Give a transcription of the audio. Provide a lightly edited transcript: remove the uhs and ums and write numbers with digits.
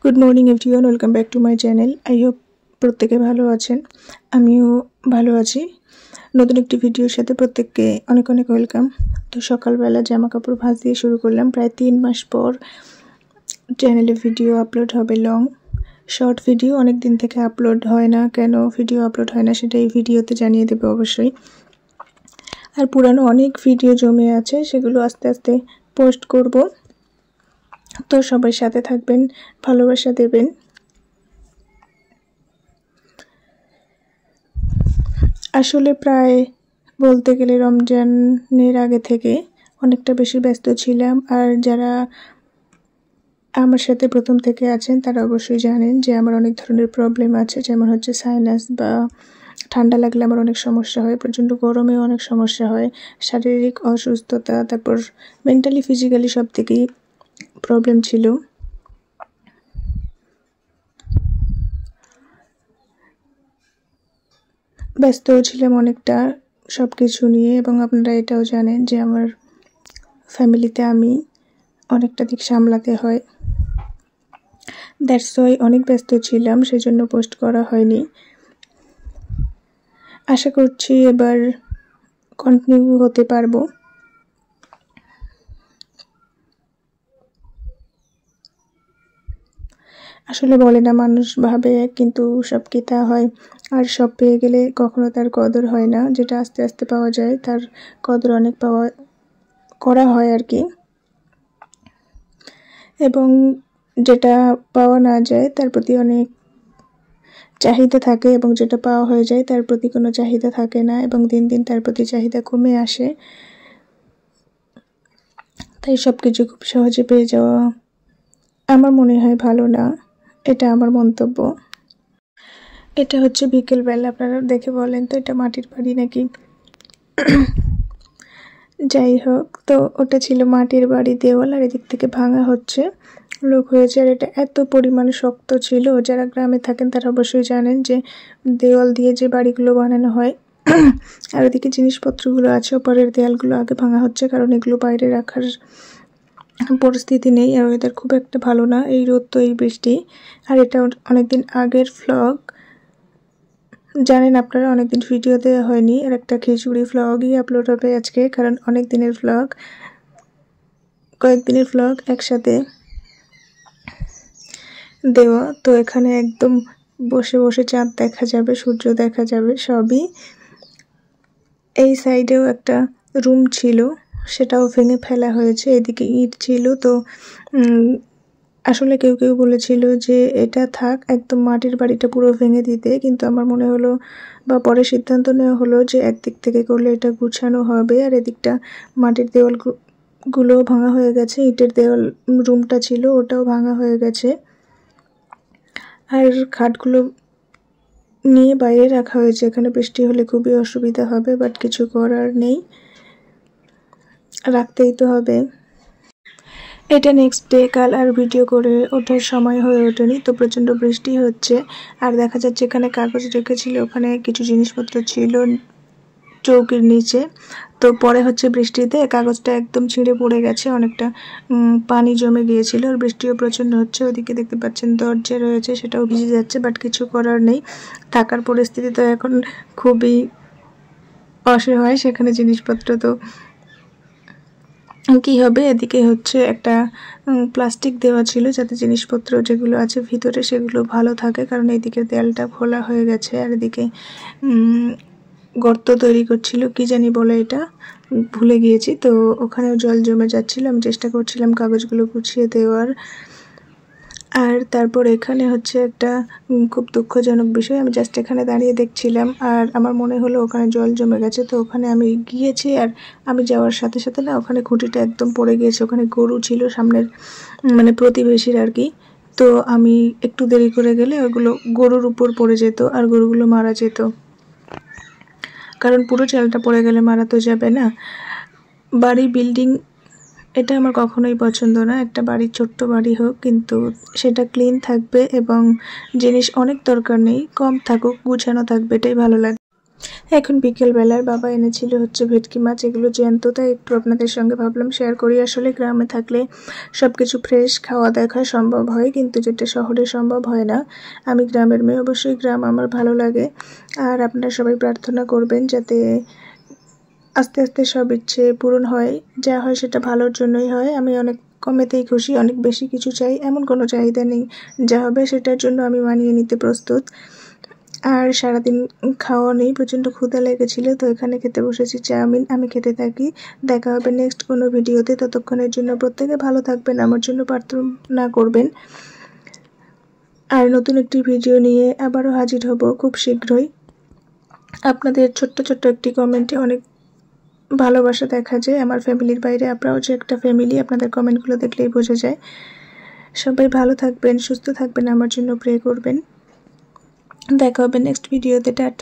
Good morning everyone, welcome back to my channel. I hope प्रत्येके भालो आछेन, आमिও ভালো আছি। নতুন একটি ভিডিওর সাথে প্রত্যেককে অনেক অনেক ওয়েলকাম। তো সকালবেলা জামা কাপড় ভাঁজ দিয়ে শুরু করলাম। প্রায় 3 মাস পর চ্যানেলে ভিডিও আপলোড হবে, লং শর্ট ভিডিও। অনেক দিন থেকে আপলোড হয় না, কেন ভিডিও আপলোড হয় না সেটা এই ভিডিওতে জানিয়ে দেব অবশ্যই। আর পুরানো অনেক ভিডিও জমে আছে, সেগুলো আস্তে আস্তে পোস্ট করব। তো সবাই সাথে থাকবেন, ভালোবাসা দেবেন। আসলে প্রায় বলতে গেলে রমজানের আগে থেকে অনেকটা বেশি ব্যস্ত ছিলাম। আর যারা আমার সাথে প্রথম থেকে আছেন তারা অবশ্যই জানেন যে আমার অনেক ধরনের প্রবলেম আছে, যেমন হচ্ছে সাইনাস বা ঠান্ডা লাগলে আমার অনেক সমস্যা হয়, প্রচণ্ড গরমেও অনেক সমস্যা হয়, শারীরিক অসুস্থতা, তারপর মেন্টালি ফিজিক্যালি সব থেকেই প্রবলেম ছিল। ব্যস্ত ছিলাম অনেকটা সব কিছু নিয়ে, এবং আপনারা এটাও জানেন যে আমার ফ্যামিলিতে আমি অনেকটা দিক সামলাতে হয়। দ্যাটস ওয়াই অনেক ব্যস্ত ছিলাম, সেজন্য পোস্ট করা হয়নি। আশা করছি এবার কন্টিনিউ হতে পারবো। আসলে বলে না, মানুষ ভাবে কিন্তু সব কি তা হয়? আর সব পেয়ে গেলে কখনো তার কদর হয় না। যেটা আস্তে আস্তে পাওয়া যায় তার কদর অনেক করা হয় আর কি। এবং যেটা পাওয়া না যায় তার প্রতি অনেক চাহিদা থাকে, এবং যেটা পাওয়া হয়ে যায় তার প্রতি কোনো চাহিদা থাকে না, এবং দিন দিন তার প্রতি চাহিদা কমে আসে। তাই সব কিছু খুব সহজে পেয়ে যাওয়া আমার মনে হয় ভালো না, এটা আমার মন্তব্য। এটা হচ্ছে বিকেলবেলা, আপনারা দেখে বলেন তো এটা মাটির বাড়ি নাকি? যাই হোক, তো ওটা ছিল মাটির বাড়ি, দেওয়াল, আর এদিক থেকে ভাঙা হচ্ছে, লোক হয়েছে। আর এটা এত পরিমাণে শক্ত ছিল, যারা গ্রামে থাকেন তারা অবশ্যই জানেন যে দেওয়াল দিয়ে যে বাড়িগুলো বানানো হয়। আর ওদিকে জিনিসপত্রগুলো আছে, ওপরের দেয়ালগুলো আগে ভাঙা হচ্ছে, কারণ এগুলো বাইরে রাখার পরিস্থিতি নেই। আর ওয়েদার খুব একটা ভালো না, এই রোদ তো এই বৃষ্টি। আর এটা অনেকদিন আগের ভ্লগ, জানেন আপনারা, অনেকদিন ভিডিও দেওয়া হয়নি। আর একটা খিচুড়ি ভ্লগই আপলোড হবে আজকে, কারণ অনেক দিনের ভ্লগ, কয়েকদিনের ভ্লগ একসাথে দেওয়া। তো এখানে একদম বসে বসে চাঁদ দেখা যাবে, সূর্য দেখা যাবে, সবই। এই সাইডেও একটা রুম ছিল, সেটাও ভেঙে ফেলা হয়েছে। এদিকে ইট ছিল। তো আসলে কেউ কেউ বলেছিল যে এটা থাক, একদম মাটির বাড়িটা পুরো ভেঙে দিতে, কিন্তু আমার মনে হলো বা পরে সিদ্ধান্ত নেওয়া হলো যে একদিক থেকে করলে এটা গুছানো হবে। আর এদিকটা মাটির দেওয়ালগুলো ভাঙা হয়ে গেছে, ইটের দেওয়াল রুমটা ছিল ওটাও ভাঙা হয়ে গেছে। আর খাটগুলো নিয়ে বাইরে রাখা হয়েছে, এখানে বৃষ্টি হলে খুবই অসুবিধা হবে, বাট কিছু করার নেই, রাখতেই তো হবে। এটা নেক্সট ডে, কাল আর ভিডিও করে ওঠার সময় হয়ে ওঠেনি, তো প্রচণ্ড বৃষ্টি হচ্ছে। আর দেখা যাচ্ছে এখানে কাগজ রেখেছিল, ওখানে কিছু জিনিসপত্র ছিল চৌকির নিচে। তো পরে হচ্ছে বৃষ্টিতে কাগজটা একদম ছিঁড়ে পড়ে গেছে, অনেকটা পানি জমে গিয়েছিল। আর বৃষ্টিও প্রচণ্ড হচ্ছে, ওদিকে দেখতে পাচ্ছেন দরজা রয়েছে, সেটাও ভিজে যাচ্ছে, বাট কিছু করার নেই। থাকার পরিস্থিতি তো এখন খুবই অসহায়, সেখানে জিনিসপত্র তো কি হবে। এদিকে হচ্ছে একটা প্লাস্টিক দেওয়া ছিল, যাতে জিনিসপত্র যেগুলো আছে ভিতরে সেগুলো ভালো থাকে, কারণ এইদিকে দেয়ালটা খোলা হয়ে গেছে। আর এদিকে গর্ত তৈরি করছিল, কি জানি বলে এটা, ভুলে গিয়েছি। তো ওখানেও জল জমে যাচ্ছিল, আমি চেষ্টা করছিলাম কাগজগুলো গুছিয়ে দেওয়ার। আর তারপর এখানে হচ্ছে একটা খুব দুঃখজনক বিষয়, আমি জাস্ট এখানে দাঁড়িয়ে দেখছিলাম, আর আমার মনে হলো ওখানে জল জমে গেছে। তো ওখানে আমি গিয়েছি, আর আমি যাওয়ার সাথে সাথে না ওখানে খুঁটিটা একদম পড়ে গিয়েছে। ওখানে গরু ছিল সামনের, মানে প্রতিবেশীর আর কি। তো আমি একটু দেরি করে গেলে ওগুলো গরুর উপর পড়ে যেত, আর গরুগুলো মারা যেত, কারণ পুরো চালটা পড়ে গেলে মারা তো যাবে না। বাড়ি বিল্ডিং এটা আমার কখনোই পছন্দ না। একটা বাড়ি, ছোট্ট বাড়ি হোক, কিন্তু সেটা ক্লিন থাকবে এবং জিনিস অনেক দরকার নেই, কম থাকুক, গুছানো থাকবে, এটাই ভালো লাগে। এখন বিকেলবেলার বাবা এনেছিল হচ্ছে ভেটকি মাছ, এগুলো জ্যান্ত, তাই একটু আপনাদের সঙ্গে ভাবলাম শেয়ার করি। আসলে গ্রামে থাকলে সব কিছু ফ্রেশ খাওয়া দেখা সম্ভব হয়, কিন্তু যেটা শহরে সম্ভব হয় না। আমি গ্রামের মেয়ে, অবশ্যই গ্রাম আমার ভালো লাগে। আর আপনারা সবাই প্রার্থনা করবেন যাতে আস্তে আস্তে সব ইচ্ছে পূরণ হয়, যা হয় সেটা ভালোর জন্যই হয়। আমি অনেক কমেতেই খুশি, অনেক বেশি কিছু চাই এমন কোনো চাহিদা নেই। যা হবে সেটার জন্য আমি মানিয়ে নিতে প্রস্তুত। আর সারাদিন খাওয়া নেই, প্রচণ্ড ক্ষুধা লেগেছিল, তো এখানে খেতে বসেছি চাউমিন। আমি খেতে থাকি, দেখা হবে নেক্সট কোনো ভিডিওতে। ততক্ষণের জন্য প্রত্যেকে ভালো থাকবেন, আমার জন্য প্রার্থনা করবেন। আর নতুন একটি ভিডিও নিয়ে আবারও হাজির হব খুব শীঘ্রই। আপনাদের ছোট্ট ছোট্ট একটি কমেন্টে অনেক ভালোবাসা দেখা যায়। আমার ফ্যামিলির বাইরে আপনারাও যে একটা ফ্যামিলি, আপনাদের কমেন্টগুলো দেখলেই বোঝা যায়। সবাই ভালো থাকবেন, সুস্থ থাকবেন, আমার জন্য প্রে করবেন। দেখা হবে নেক্সট ভিডিওতে। টাটা।